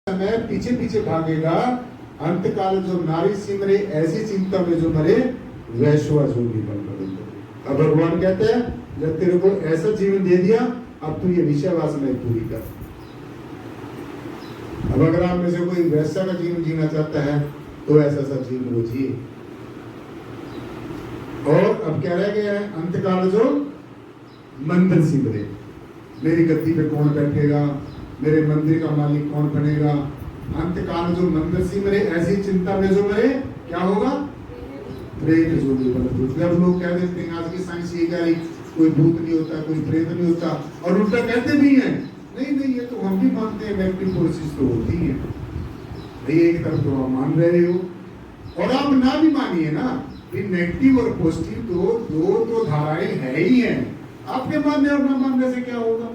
समय पीछे पीछे भागेगा, अंतकाल जो नारी सिमरे ऐसी चिंता में जो मरे वैश्वा जोगी बनकर। अब भगवान कहते हैं जब तेरे को ऐसा जीवन दे दिया, अब तू ये विषय वासनाएं पूरी कर। अब अगर आप में से कोई वैसा का जीवन जीना चाहता है तो ऐसा सा जीवन वो जिए। और अब क्या रह गया है, अंतकाल जो मंदिर सिमरे, मेरी गद्दी पे कौन बैठेगा, मेरे मंदिर का मालिक कौन बनेगा। अंतकाल जो मंदिर सिमरे ऐसी चिंता में जो मरे क्या होगा, प्रेत जोगी बन। जब लोग कह देते हैं आज की साइंस ये कह रही कोई भूत नहीं होता, कोई प्रेत नहीं होता, और उल्टा कहते भी हैं नहीं नहीं ये तो हम भी मानते हैं, नेगेटिव फोर्सेस तो होती है। भाई एक तरफ तो आप मान रहे हो और आप ना भी मानिए ना, नेगेटिव और पॉजिटिव तो दो तो धाराएं है ही हैं। आपके मानने और ना मानने से क्या होगा,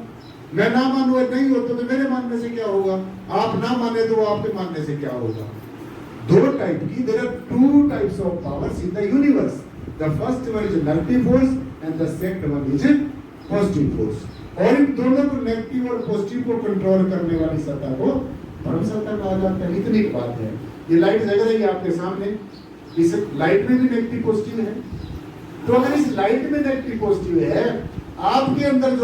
मैं ना मानू नहीं होता तो मेरे मानने से क्या होगा, आप ना माने तो आपके मानने से क्या होगा। दो टाइप की, there are two types of powers in the universe, the first one is negative force and the second one is positive force. और इन दोनों को, नेगेटिव और पॉजिटिव को कंट्रोल करने वाली सत्ता को परम सत्ता कहा जाता है। इतनी बात है। ये लाइट जग रही है आपके सामने, इस लाइट में भी नेगेटिव पॉजिटिव है। तो अगर इस लाइट में नेगेटिव पॉजिटिव है, आपके अंदर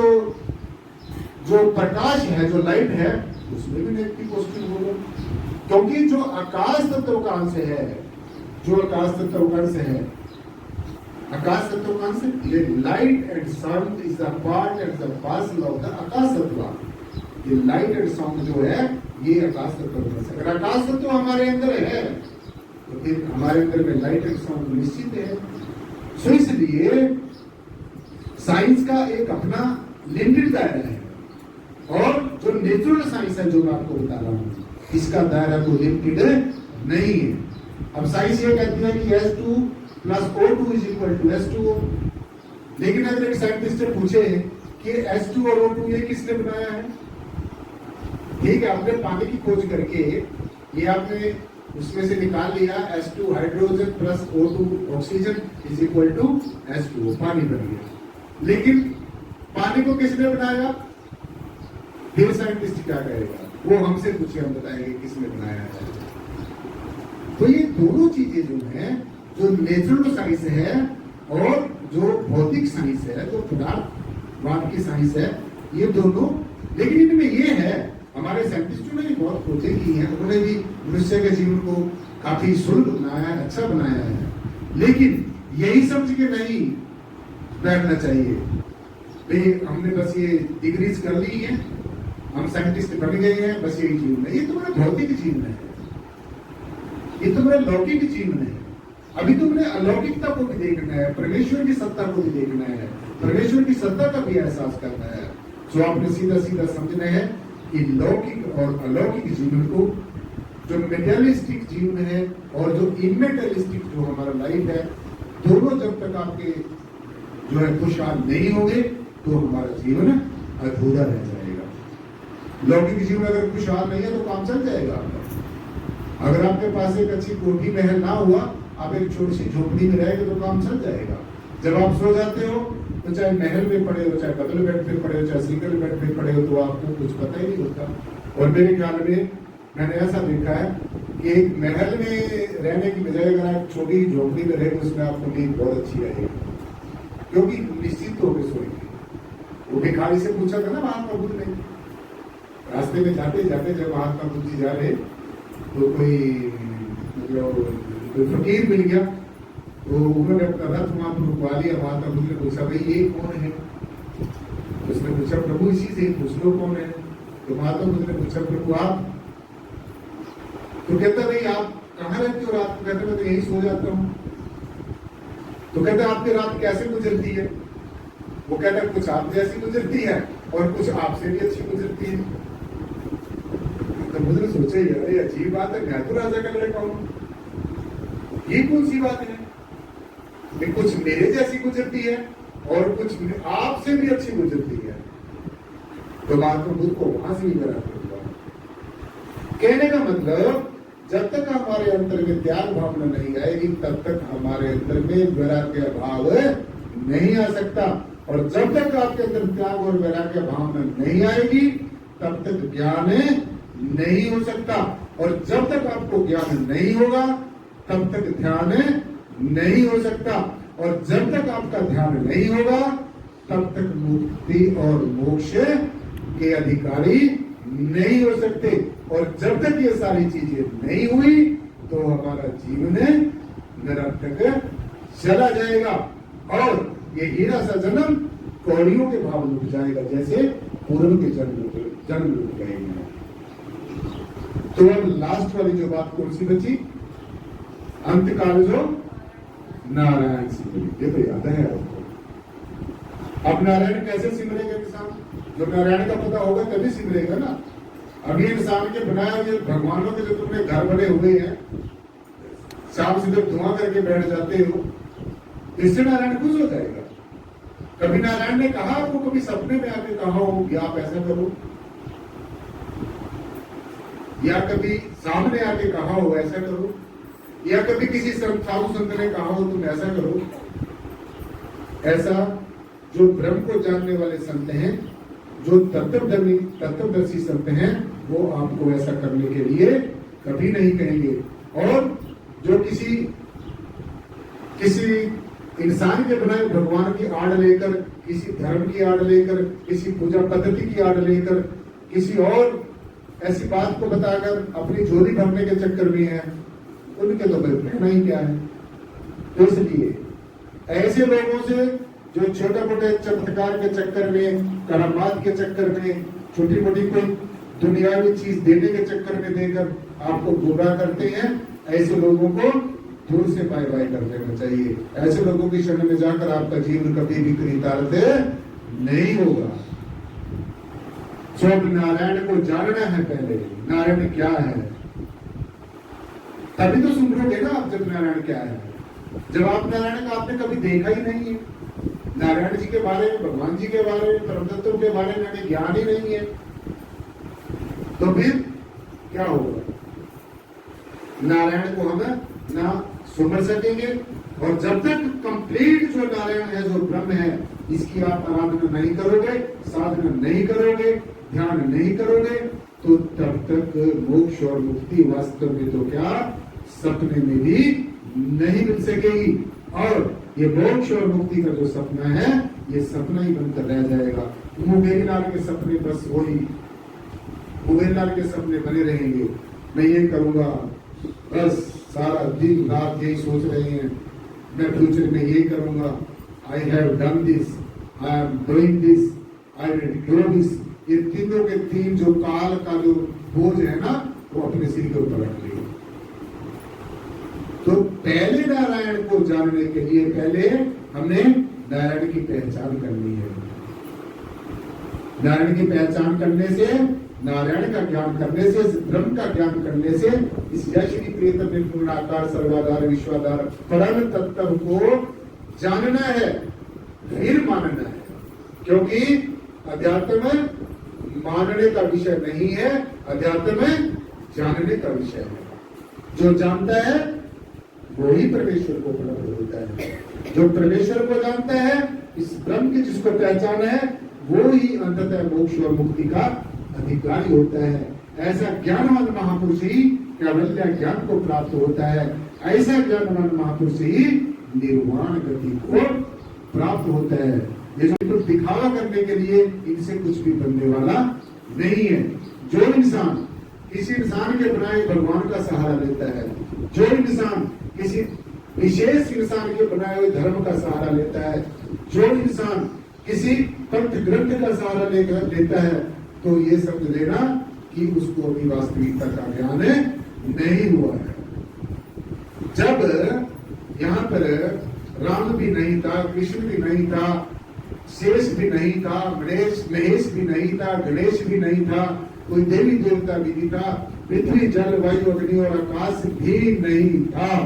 जो प्रकाश है, जो लाइट है, उसमें भी नेगेटिव पॉजिटिव होगा। क्योंकि जो आकाश तत्व का अंश है, जो आकाश तत्व का अंश है, आकाश तत्व का अंश, ये light and sound is the part and the parcel of the आकाश तत्व। ये लाइट एंड साउंड जो है ये आकाश तत्व का अंश है। अगर आकाश तत्व हमारे अंदर है तो फिर हमारे अंदर में लाइट एंड साउंड निश्चित है। सो इसलिए साइंस का एक अपना लिमिटेड दायरा है, और जो नेचुरल साइंस है जो मैं आपको बता रहा हूं, इसका दायरा तो लिमिटेड नहीं है। अब साइंस ये कहती है कि H2 plus O2 is equal to H2O, लेकिन अगर एक साइंटिस्ट से पूछे कि H2 और O2 ये किसने बनाया है, ठीक है, आपने पानी की खोज करके ये आपने उसमें से निकाल लिया H2 hydrogen plus O2 oxygen is equal to H2O, पानी बन गया। लेकिन पानी को किसने बनाया, फिर साइंटिस्ट क्या कहेगा, वो हमसे पूछे, हम बताएंगे किसने बनाया है। तो ये दोनों चीजें जो हैं, जो नेचुरल साइंस है और जो भौतिक साइंस है, जो पदार्थवाद की साइंस है, ये दोनों, लेकिन इनमें ये है, हमारे साइंटिस्टों ने भी बहुत खोजें की हैं, उन्होंने भी मनुष्य के जीवन को काफी सुलभ बनाया है, अच्छा बनाया है। लेकिन यही समझ के नहीं बैठना चाहिए भाई हमने बस ये डिग्रीज कर ली है, हम साइंटिस्ट बन गए हैं, बस यही जीवन है। ये तुम्हारा भौतिक जीवन है, ये तुम्हारा लौकिक जीवन है। अभी तुमने अलौकिकता को भी देखना है, परमेश्वर की सत्ता को भी देखना है, परमेश्वर की सत्ता का भी एहसास करना है। जो आपने सीधा सीधा समझना है कि लौकिक और अलौकिक जीवन को, जो मेटेरियलिस्टिक जीवन है और जो इमेटेरियलिस्टिक जो हमारा लाइफ है, दोनों जब तक आपके जो है खुशहाल नहीं होंगे तो हमारा जीवन अधूरा रह जाएगा। लौकिक जीवन अगर खुशहाल नहीं है तो काम चल जाएगा आपका। अगर आपके पास एक अच्छी कोठी महल ना हुआ, आप एक छोटी सी झोपड़ी में रहेंगे तो काम चल जाएगा। जब आप सो जाते हो तो चाहे महल में पड़े हो, चाहे डबल बेड पे पड़े हो, चाहे सिंगल बेड पे पड़े हो, तो आपको कुछ पता ही नहीं होता। और मेरे ख्याल में मैंने ऐसा देखा है कि एक महल में रहने की बजाय अगर आप छोटी झोपड़ी में रहे, उसमें आपको नींद बहुत अच्छी रहेगी, क्योंकि निश्चित होकर सोएंगे। वो भिखारी से पूछा था ना महात्मा बुद्ध ने, रास्ते में जाते जाते जब महात्मा बुद्ध जी जा रहे तो कोई फकीर मिल गया, तो उन्होंने अपना रथ वहां पर रुकवा लिया। महात्मा बुद्ध ने पूछा भाई ये कौन है, तो उसने पूछा प्रभु इसी से पूछ लो कौन है। तो महात्मा बुद्ध ने पूछा प्रभु आप, तो कहता नहीं आप कहाँ रहते हो रात को, कहते मैं तो यही सो जाता हूँ। तो कहते आपकी रात कैसे गुजरती है, वो कहता कुछ आप जैसी गुजरती है और कुछ आपसे भी अच्छी गुजरती है। तो मुझे सोचा यार अजीब बात है, मैं तो राजा का लड़का हूं, ये कौन सी बात है, कुछ मेरे जैसी गुजरती है और कुछ आपसे भी अच्छी गुजरती है। तो महात्मा बुद्ध को वहां से ही मेरा कहने का मतलब, जब तक हमारे अंदर में त्याग भावना नहीं आएगी तब तक हमारे अंदर में वैराग्य भाव नहीं आ सकता। और जब तक आपके अंदर त्याग और वैराग्य भावना नहीं आएगी तब तक ज्ञान नहीं हो सकता। और जब तक आपको ज्ञान नहीं होगा तब तक ध्यान नहीं हो सकता। और जब तक आपका ध्यान नहीं होगा तब तक मुक्ति और मोक्ष के अधिकारी नहीं हो सकते। और जब तक ये सारी चीजें नहीं हुई तो हमारा जीवन निरर्थक चला जाएगा और ये हीरा सा जन्म कौड़ियों के भाव लुट जाएगा, जैसे पूर्व के जन्म लुट गए हैं। तो अब लास्ट वाली जो बात कौन सी बची, अंतकाल जो नारायण सिमरे, ये तो याद है आपको। अब नारायण कैसे सिमरेगा इंसान? जो नारायण का पता होगा तभी सिमरेगा ना। अभी इंसान के बनाए हुए भगवानों के जो तुमने घर बने हुए हैं, शाम से जब धुआं करके बैठ जाते हो, इससे नारायण खुश हो जाएगा। कभी नारायण ने कहा आपको, कभी सपने में आके कहा हो कि आप ऐसा करो, या कभी सामने आके कहा हो ऐसा करो, या कभी किसी साधु संत ने कहा हो तुम ऐसा करो? ऐसा जो ब्रह्म को जानने वाले संत हैं, जो तत्वदर्शी संत हैं, वो आपको ऐसा करने के लिए कभी नहीं कहेंगे। और जो किसी इंसान के बनाए भगवान की आड़ लेकर, किसी धर्म की आड़ लेकर, किसी पूजा पद्धति की आड़ लेकर, किसी और ऐसी बात को बताकर अपनी झोली भरने के चक्कर में है, उनके तो कहना ही क्या है। तो इसलिए ऐसे लोगों से जो छोटे मोटे चमत्कार के चक्कर में, करामात के चक्कर में, छोटी मोटी कोई दुनियावी चीज देने के चक्कर में देकर आपको गुमराह करते हैं, ऐसे लोगों को दूर से बाय बाय कर देना चाहिए। ऐसे लोगों की शरण में जाकर आपका जीवन कभी भी कृतार्थ नहीं होगा। सब नारायण को जानना है पहले, नारायण क्या है, तभी तो सुन ना आप जब नारायण क्या है। जब आप नारायण का आपने कभी देखा ही नहीं है, नारायण जी के बारे में, भगवान जी के बारे में, परम तत्व के बारे में हमें ज्ञान ही नहीं है, तो फिर क्या होगा? नारायण को हम ना सुमर सकेंगे। और जब तक कंप्लीट जो नारायण है, जो ब्रह्म है, इसकी आप आराधना नहीं करोगे, साधना नहीं करोगे, ध्यान नहीं करोगे, तो तब तक मोक्ष और मुक्ति वास्तव में तो क्या सपने में भी नहीं मिल सकेगी। और ये मोक्ष और मुक्ति का जो सपना है, ये सपना ही बनकर रह जाएगा। मुंगेरीलाल के सपने बस वही मुंगेरीलाल के सपने बने रहेंगे। मैं ये करूंगा, बस सारा दिन रात यही सोच रहे हैं, मैं फ्यूचर में ये करूंगा, I have done this, I am doing this, I will do this. ये तीनों के तीन जो काल का जो बोझ है ना, वो अपने सिर के ऊपर रख लिया। तो पहले नारायण को जानने के लिए पहले हमने नारायण की पहचान करनी है। नारायण की पहचान करने से, नारायण का ज्ञान करने से, ब्रह्म का ज्ञान करने से, इस जय श्री प्रियतम निर्गुणाकार सर्वाधार विश्वाधार परम तत्व को जानना है, फिर मानना है। क्योंकि अध्यात्म मानने का विषय नहीं है, अध्यात्म जानने का विषय है। जो जानता है वो ही परमेश्वर को प्राप्त होता है। जो परमेश्वर को जानता है, इस ब्रह्म की जिसको पहचान है, वो ही अंततः मोक्ष और मुक्ति का अधिकारी होता है। ऐसा ज्ञानवान महापुरुष ही कैवल्य ज्ञान को प्राप्त होता है। ऐसा ज्ञानवान महापुरुष ही निर्वाण गति को प्राप्त होता है। ये जो दिखावा करने के लिए इनसे कुछ भी बनने वाला नहीं है। जो इंसान किसी इंसान के बनाए भगवान का सहारा लेता है, जो इंसान किसी विशेष इंसान के बनाए हुए धर्म का सहारा लेता है, जो इंसान किसी पंथ ग्रंथ का सहारा लेता है, तो ये समझ लेना कि उसको अपनी वास्तविकता का ज्ञान नहीं हुआ है। जब यहाँ पर राम भी नहीं था, कृष्ण भी नहीं था, शेष भी नहीं था, महेश भी नहीं था, गणेश भी नहीं था, कोई देवी देवता भी नहीं था, पृथ्वी जल वायु अग्नि और आकाश भी नहीं था,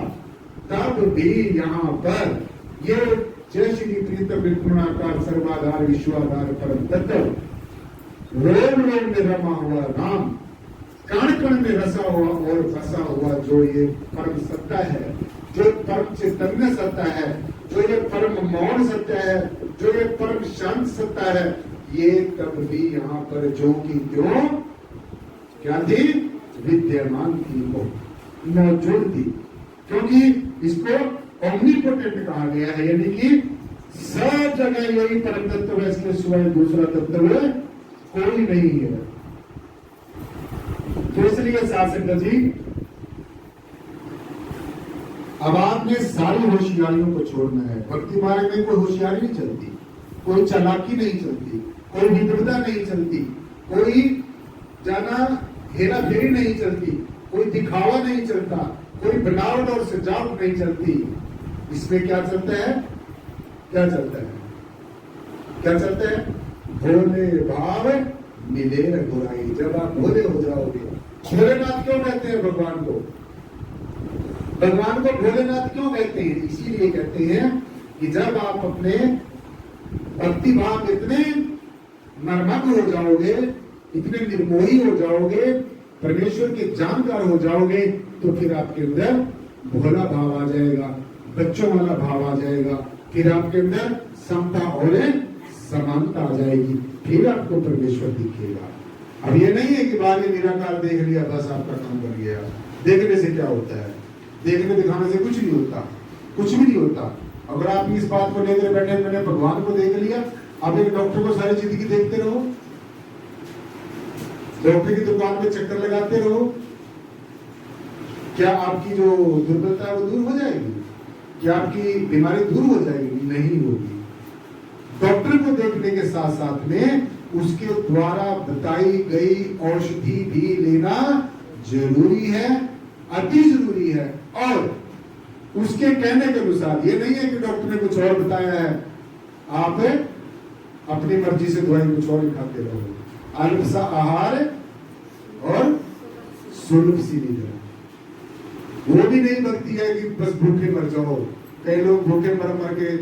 तब भी यहाँ पर ये जय श्री प्रीतम निर्गुणाकार सर्वाधार विश्वाधार परम तत्व रोम रोम में रमा हुआ राम, कण कण में रसा हुआ और फंसा हुआ जो ये परम सत्ता है, जो परम चैतन्य सत्ता है, जो ये परम मौन सत्य है, जो ये परम शांत सत्ता है, ये तब भी यहाँ पर जो की त्यों क्या थी? विद्यमान थी, वो मौजूद थी, क्योंकि इसको ओमनीपोटेंट कहा गया है, यानी कि सब जगह यही परम तत्व है, इसके सिवाय दूसरा तत्व कोई नहीं है। तो इसलिए शासक जी, अब आपने सारी होशियारियों को छोड़ना है। भक्ति मार्ग में कोई होशियारी नहीं चलती, कोई चालाकी नहीं चलती, कोई विद्वता नहीं चलती, कोई जाना हेरा फेरी नहीं चलती, कोई दिखावा नहीं चलता, कोई बनावट और सजावट नहीं चलती। इसमें क्या चलता है? क्या चलता है? क्या चलता है? भोले भाव मिले रघुराई। जब आप भोले हो जाओगे, भोलेनाथ क्यों कहते हैं भगवान को? भगवान को भोलेनाथ क्यों कहते हैं? इसीलिए कहते हैं कि जब आप अपने भक्ति भाव इतने मर्मज्ञ हो जाओगे, इतने निर्मोही हो जाओगे, परमेश्वर के जानकार हो जाओगे, तो फिर आपके अंदर भोला भाव आ जाएगा, बच्चों वाला भाव आ जाएगा, फिर आपके अंदर समता और समानता आ जाएगी, फिर आपको परमेश्वर दिखेगा। अब ये नहीं है कि बाहर निराकार देख लिया बस आपका काम बन गया। देखने से क्या होता है? देखने दिखाने से कुछ नहीं होता, कुछ भी नहीं होता। अगर आप इस बात को लेकर बैठे, मैंने भगवान को देख लिया, आप एक डॉक्टर को सारी जिंदगी देखते रहो, डॉक्टर की दुकान में चक्कर लगाते रहो, क्या आपकी जो दुर्बलता है वो दूर हो जाएगी? क्या आपकी बीमारी दूर हो जाएगी? नहीं होगी। डॉक्टर को देखने के साथ साथ में उसके द्वारा बताई गई औषधि भी लेना जरूरी है, अति जरूरी है। और उसके कहने के अनुसार, ये नहीं है कि डॉक्टर ने कुछ और बताया है, आप अपनी मर्जी से दवाई कुछ और खाते रहो। अल्प सा आहार और सुलभ सी निद्रा, वो भी नहीं भक्ति है कि बस भूखे मर जाओ। कई लोग भूखे मर मर के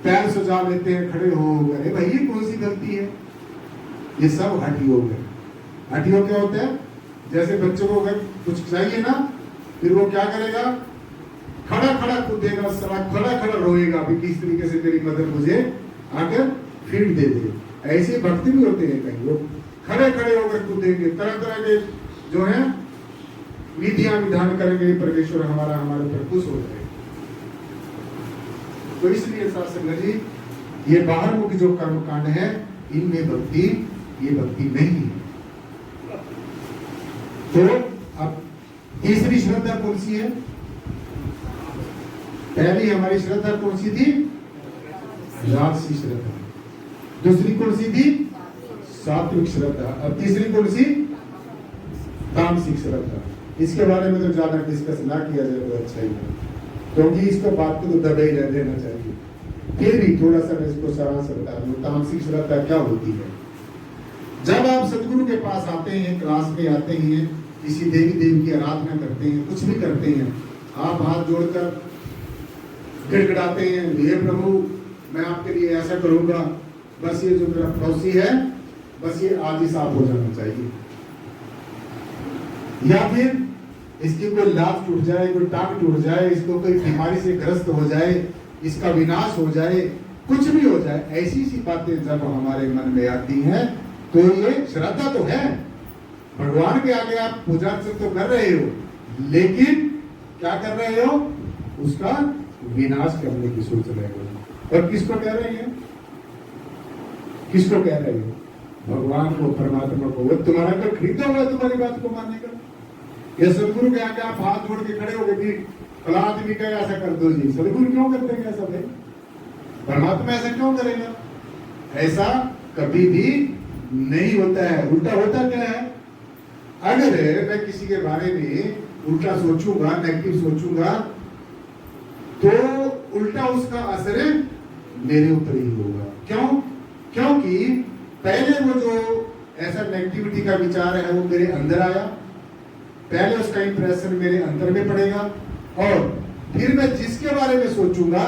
पैर सजा लेते हैं, खड़े हो गए। भाई ये कौन सी गलती है? ये सब हठ योग है। हठ योग क्या होता है? जैसे बच्चों को अगर कुछ चाहिए ना, फिर वो क्या करेगा? खड़ा खड़ा कूदेगा, साला खड़ा खड़ा रोएगा भी किस तरीके से मेरी मदर मुझे आकर फीड दे दे। ऐसे भक्ति भी होते हैं कई लोग, खड़े खड़े होकर कूदेंगे, तरह तरह के जो है विधियां विधान करेंगे, परमेश्वर हमारे पर खुश हो जाए। तो इसलिए संगत जी, ये बाहर मुख जो कर्म कांड है, इनमें भक्ति, ये भक्ति नहीं है। तो अब तीसरी श्रद्धा कौन सी है? पहली हमारी श्रद्धा कौन सी थी? राजसी श्रद्धा। दूसरी कौन सी थी? सात्विक श्रद्धा। अब तीसरी कौन सी? तामसिक श्रद्धा। इसके बारे में तो ज्यादा डिस्कस ना किया जाए तो अच्छा ही है, क्योंकि इसको बात को तो दबे ही रह देना चाहिए। फिर भी थोड़ा सा मैं इसको सारांश बता दूं, तामसिक श्रद्धा क्या होती है। जब आप सदगुरु के पास आते हैं, क्लास में आते हैं, किसी देवी की आराधना करते हैं, कुछ भी करते हैं, आप हाथ जोड़कर गिड़गिड़ाते हैं, हे प्रभु मैं आपके लिए ऐसा करूंगा, बस ये जो मेरा पड़ोसी है, बस ये आज ही साफ हो जाना चाहिए। या फिर इसकी कोई लात टूट जाए, कोई टांग टूट जाए, इसको कोई बीमारी से ग्रस्त हो जाए, इसका विनाश हो जाए, कुछ भी हो जाए, ऐसी सी बातें जब हमारे मन में आती हैं, तो ये श्रद्धा तो है। भगवान के आगे आप पूजा तो कर रहे हो, लेकिन क्या कर रहे हो? उसका विनाश करने की सोच रहे हो। और किसको कह रहे हैं? किसको कह रहे हो? भगवान को, परमात्मा को। वो तुम्हारा क्या खरीदा हुआ है तुम्हारी बात को मानने का? ये सदगुरु के आगे आप हाथ जोड़ के खड़े हो गए, फला आदमी का ऐसा कर दो जी। सदगुरु क्यों करते हैं ऐसा भाई? परमात्मा ऐसा क्यों करेगा? ऐसा कभी भी नहीं होता है। उल्टा होता क्या है? अगर मैं किसी के बारे में उल्टा सोचूंगा, नेगेटिव सोचूंगा, तो उल्टा उसका असर मेरे ऊपर ही होगा। क्यों? क्योंकि पहले वो जो ऐसा नेगेटिविटी का विचार है वो मेरे अंदर आया, पहले उसका इंप्रेशन मेरे अंदर में पड़ेगा, और फिर मैं जिसके बारे में सोचूंगा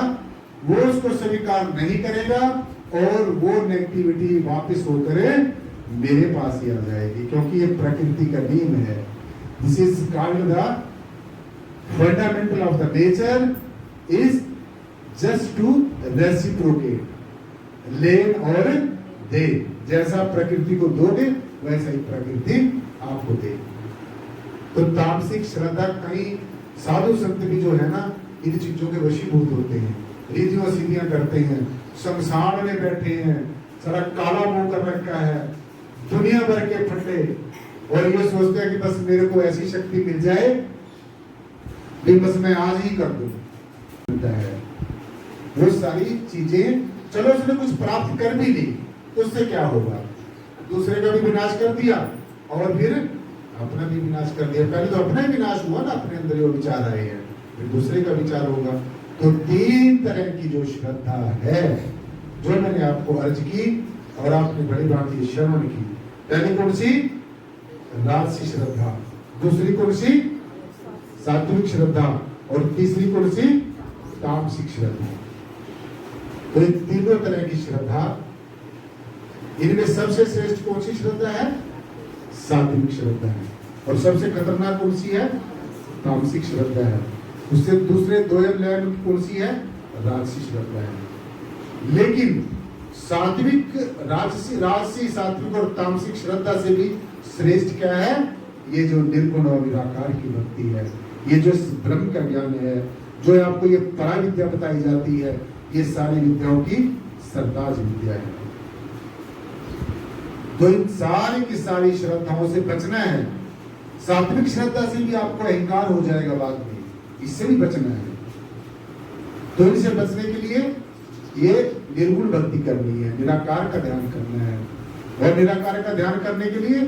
वो उसको स्वीकार नहीं करेगा, और वो नेगेटिविटी वापस होकर मेरे पास ही आ जाएगी, क्योंकि ये प्रकृति का नियम है। This is called the fundamental of the nature is just to reciprocate, लेन और दे। जैसा प्रकृति को दोगे वैसा ही प्रकृति आपको दे। तो तामसिक श्रद्धा, कई साधु संत भी जो है ना इन चीजों के वशीभूत होते हैं, रीतियों सीधियां करते हैं, शमशान में बैठे हैं, सारा काला मुंह कर रखा है, दुनिया भर के फंडे, और ये सोचते हैं कि बस मेरे को ऐसी शक्ति मिल जाए कि बस मैं आज ही कर दूं है। वो सारी चीजें, चलो उसने कुछ प्राप्त कर भी ली तो उससे क्या होगा, दूसरे का भी विनाश कर दिया और फिर अपना भी विनाश कर दिया। पहले तो अपना ही विनाश हुआ ना, अपने अंदर वो विचार आए हैं, फिर दूसरे का विचार होगा। तो 3 तरह की जो श्रद्धा है जो मैंने आपको अर्ज की और आपने बड़ी भांति श्रवण की। पहली कौन सी? राजसी श्रद्धा, दूसरी कौन सी? सात्विक श्रद्धा, और तीसरी कौन सी? तामसिक श्रद्धा। तो इन तीनों तरह की श्रद्धा, इनमें सबसे श्रेष्ठ कौन सी श्रद्धा है? सात्विक श्रद्धा है। और सबसे खतरनाक कौन सी है? तामसिक श्रद्धा है। उससे दूसरे 2 लेवल कौन सी है? राजसी श्रद्धा है। लेकिन सात्विक, राजसी, सात्विक और तामसिक श्रद्धा से भी श्रेष्ठ क्या है? ये जो निर्गुण और निराकार की भक्ति है, ये जो ब्रह्म का ज्ञान है, जो आपको ये परा विद्या बताई जाती है, ये सारी विद्याओं की सरताज विद्या है। तो इन सारी की सारी श्रद्धाओं से बचना है। सात्विक श्रद्धा से भी आपको अहंकार हो जाएगा बाद में, इससे भी बचना है। तो इनसे बचने के लिए ये निर्गुण भक्ति करनी है, निराकार का ध्यान करना है, और निराकार का ध्यान करने के लिए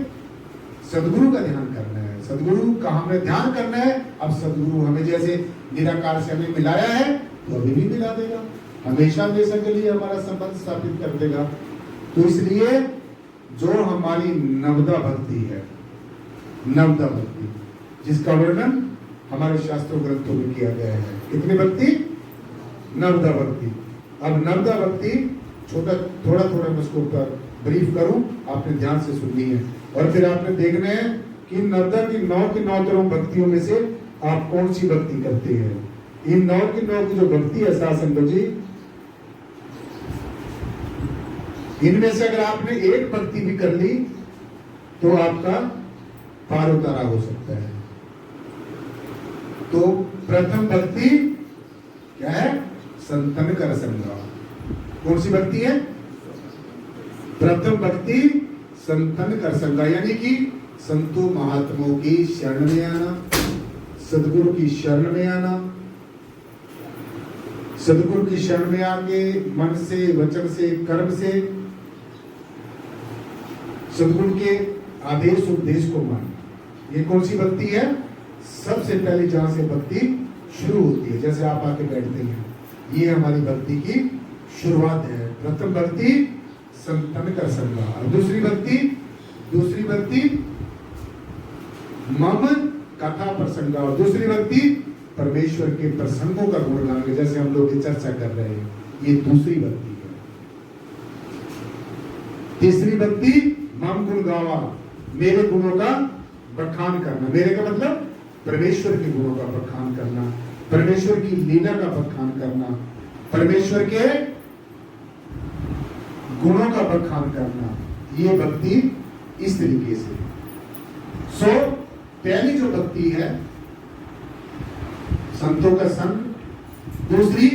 सदगुरु का ध्यान करना है। सदगुरु का हमें ध्यान करना है। अब सदगुरु हमें जैसे निराकार से हमें मिलाया है तो अभी भी मिला देगा, हमेशा हमेशा के लिए हमारा संबंध स्थापित कर देगा। तो इसलिए जो हमारी नवदा भक्ति है, नवदा भक्ति जिसका वर्णन हमारे शास्त्रों ग्रंथों में किया गया है, कितनी भक्ति? नवदा भक्ति। अब नवदा भक्ति थोड़ा मैं उसको ऊपर ब्रीफ करूं, आपने ध्यान से सुननी है और फिर आपने देखना है कि नवदा की 9 तरह भक्तियों में से आप कौन सी भक्ति करते हैं। इन 9 की जो भक्ति है साधु जी, इनमें से अगर आपने एक भक्ति भी कर ली तो आपका पार उतारा हो सकता है। तो प्रथम भक्ति क्या है? संतन कर संगा। कौन सी भक्ति है? प्रथम भक्ति संतन कर संगा, यानी कि संतों महात्माओं की शरण में आना, सदगुरु की शरण में आना, सदगुरु की शरण में आके मन से, वचन से, कर्म से सदगुरु के आदेश उपदेश को मानना। ये कौन सी भक्ति है? सबसे पहले जहां से भक्ति शुरू होती है, जैसे आप आके बैठते हैं, ये हमारी भक्ति की शुरुआत है। प्रथम भक्ति संतन कर संगा, दूसरी भक्ति मम कथा प्रसंगा, और दूसरी भक्ति परमेश्वर के प्रसंगों का गुण गाने, जैसे हम लोग चर्चा कर रहे हैं, ये दूसरी भक्ति है। तीसरी भक्ति मम गुण गावा, मेरे गुणों का बखान करना। मेरे का मतलब परमेश्वर के गुणों का बखान करना, परमेश्वर की लीला का बखान करना, परमेश्वर के गुणों का बखान करना। ये भक्ति इस तरीके से। सो पहली जो भक्ति है संतों का संग, दूसरी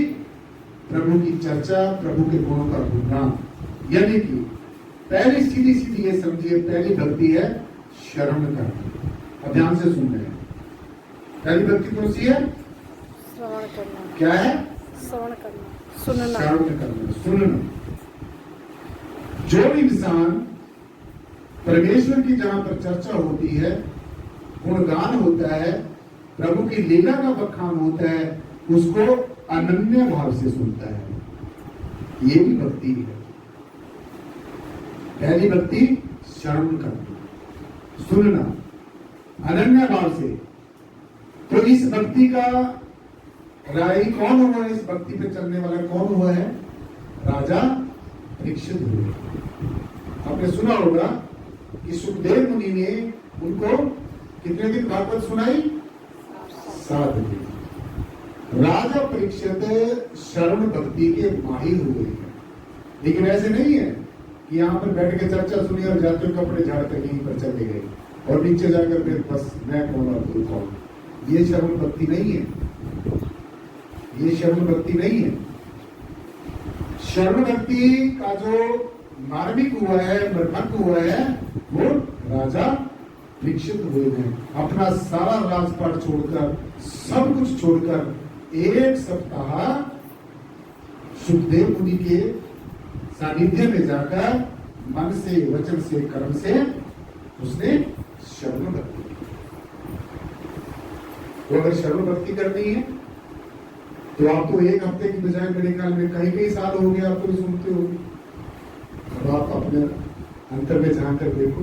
प्रभु की चर्चा, प्रभु के गुणों का गुणगान। यानी कि पहली सीधी ये समझिए, पहली भक्ति है शरण करना। अब ध्यान से सुन रहे हैं, पहली भक्ति कौन सी है? श्रवण करना। क्या है? श्रवण करना, सुनना। श्रवण करना, सुनना। जो इंसान परमेश्वर की जहां पर चर्चा होती है, गुणगान होता है, प्रभु की लीला का बखान होता है, उसको अनन्य भाव से सुनता है। ये भी भक्ति है। पहली भक्ति श्रवण करना, सुनना, अनन्य भाव से। तो इस भक्ति का राही कौन हुआ? इस भक्ति पे चलने वाला कौन हुआ है? राजा परीक्षित हुए। आपने सुना होगा कि सुखदेव मुनि ने उनको कितने दिन भागवत सुनाई? 7 दिन। राजा परीक्षित शरण भक्ति के माहिर हुए हैं। लेकिन ऐसे नहीं है कि यहाँ पर बैठ के चर्चा सुनी और जाते हुए कपड़े झाड़ कर यहीं पर चले गए और नीचे जाकर फिर बस मैं कौन और तू कौन। ये शर्म भक्ति नहीं है, ये शर्म भक्ति नहीं है। शर्म भक्ति का जो मार्मिक हुआ है, मर्मक हुआ है, वो राजा दीक्षित हुए हैं। अपना सारा राजपाट छोड़कर, सब कुछ छोड़कर एक सप्ताह सुखदेव मुनि के सानिध्य में जाकर मन से, वचन से, कर्म से उसने शर्म भक्ति की। तो अगर शर्म भक्ति करनी है तो आप तो एक हफ्ते की बजाय मेरे ख्याल में कई साल हो गए आप तो सुनते हो। अब आप अपने अंतर में झांक कर देखो।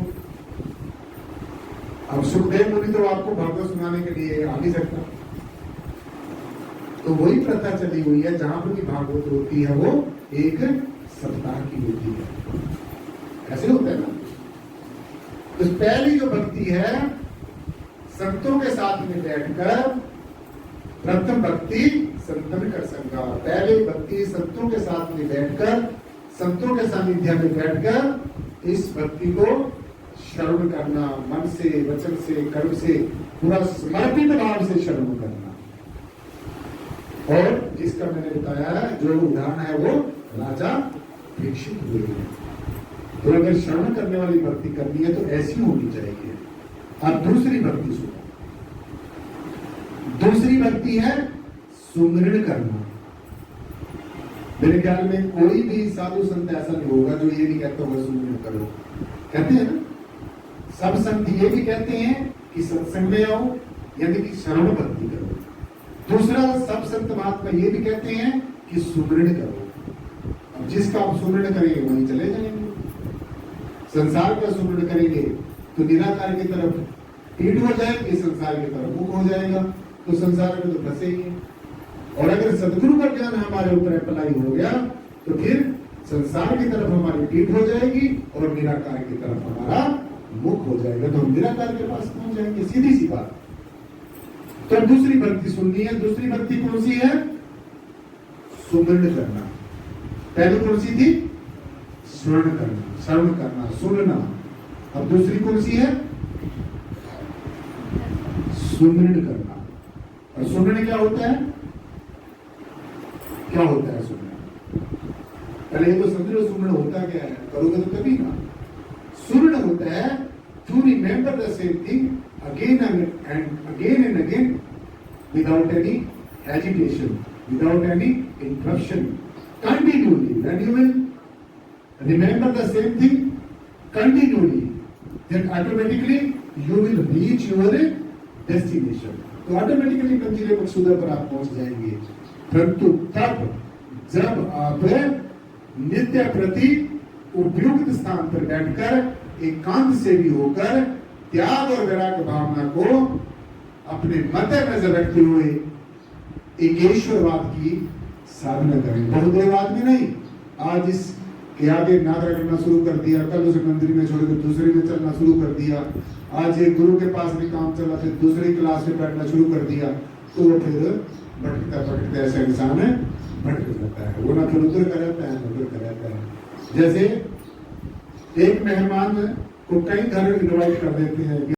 अब सुखदेव मुनि तो आपको भागवत सुनाने के लिए आ नहीं सकता, तो वही प्रथा चली हुई है जहां पर भी भागवत होती है वो एक सप्ताह की होती है। ऐसे होता है ना। तो पहली जो भक्ति है संतों के साथ में बैठकर, प्रथम भक्ति संतन कर संगा। पहले भक्ति संतों के साथ में बैठकर, संतों के सानिध्य में बैठकर इस भक्ति को श्रवण करना, मन से, वचन से, कर्म से पूरा समर्पित भाव से श्रवण करना। और जिसका मैंने बताया जो उदाहरण है वो राजा दीक्षित हुए हैं। तो अगर श्रवण करने वाली भक्ति करनी है तो ऐसी होनी चाहिए। अब दूसरी भक्ति सुनो। दूसरी भक्ति है सुमिरन करना। मेरे ख्याल में कोई भी साधु संत ऐसा नहीं होगा जो ये नहीं कहता होगा सुमिरन करो। कहते हैं ना, सब संत ये भी कहते हैं कि सत्संग में आओ, यानी कि श्रवण भक्ति करो। दूसरा, सब संत महात्मा ये भी कहते हैं कि सुमिरन करो। अब जिसका आप सुमिरन करेंगे वहीं चले जाएंगे। संसार का सुमिरन करेंगे तो निराकार की तरफ पीठ हो जाएगी, संसार की तरफ मुख हो जाएगा, तो संसार में तो फंसेंगे। और अगर सदगुरु का ज्ञान हमारे ऊपर अप्लाई हो गया तो फिर संसार की तरफ हमारी पीठ हो जाएगी और निराकार की तरफ हमारा मुख हो जाएगा, तो हम निराकार के पास पहुंच जाएंगे। सीधी सी बात। तो दूसरी भक्ति सुननी है। दूसरी भक्ति कौन सी है? सुमिरन करना। पहली कौन सी थी? श्रवण करना, श्रवण करना, सुनना। अब दूसरी कौन सी है? सुमिरन करना। और सुमिरन क्या होता है? क्या होता है सुमिरन? पहले ये तो समझ लो सुमिरन होता क्या है, करोगे तो कभी ना। सुमिरन होता है to remember the same thing again and again without any agitation, without any interruption, continually. When you will remember the same thing continually, then automatically you will reach your destination. तो ऑटोमेटिकली मंजिल मकसूदा पर आप पहुंच जाएंगे। परंतु तब जब आप नित्य प्रति उपयुक्त स्थान पर बैठकर एकांत से भी होकर त्याग और वैराग्य भावना को अपने मध्य में रखते हुए एकेश्वरवाद की साधना करें। बहुदेववाद में नहीं। आज इसके आगे नाद रखना शुरू कर दिया, कल उसे मंदिर में छोड़कर दूसरे में चलना शुरू कर दिया, आज एक गुरु के पास भी काम चला फिर दूसरी क्लास में बैठना शुरू कर दिया, तो वो फिर भटकता ऐसा इंसान है, भटक जाता है। वो ना फिर उधर का रहता है, उधर का रहता है। जैसे एक मेहमान को कई घर इनवाइट कर देते हैं कि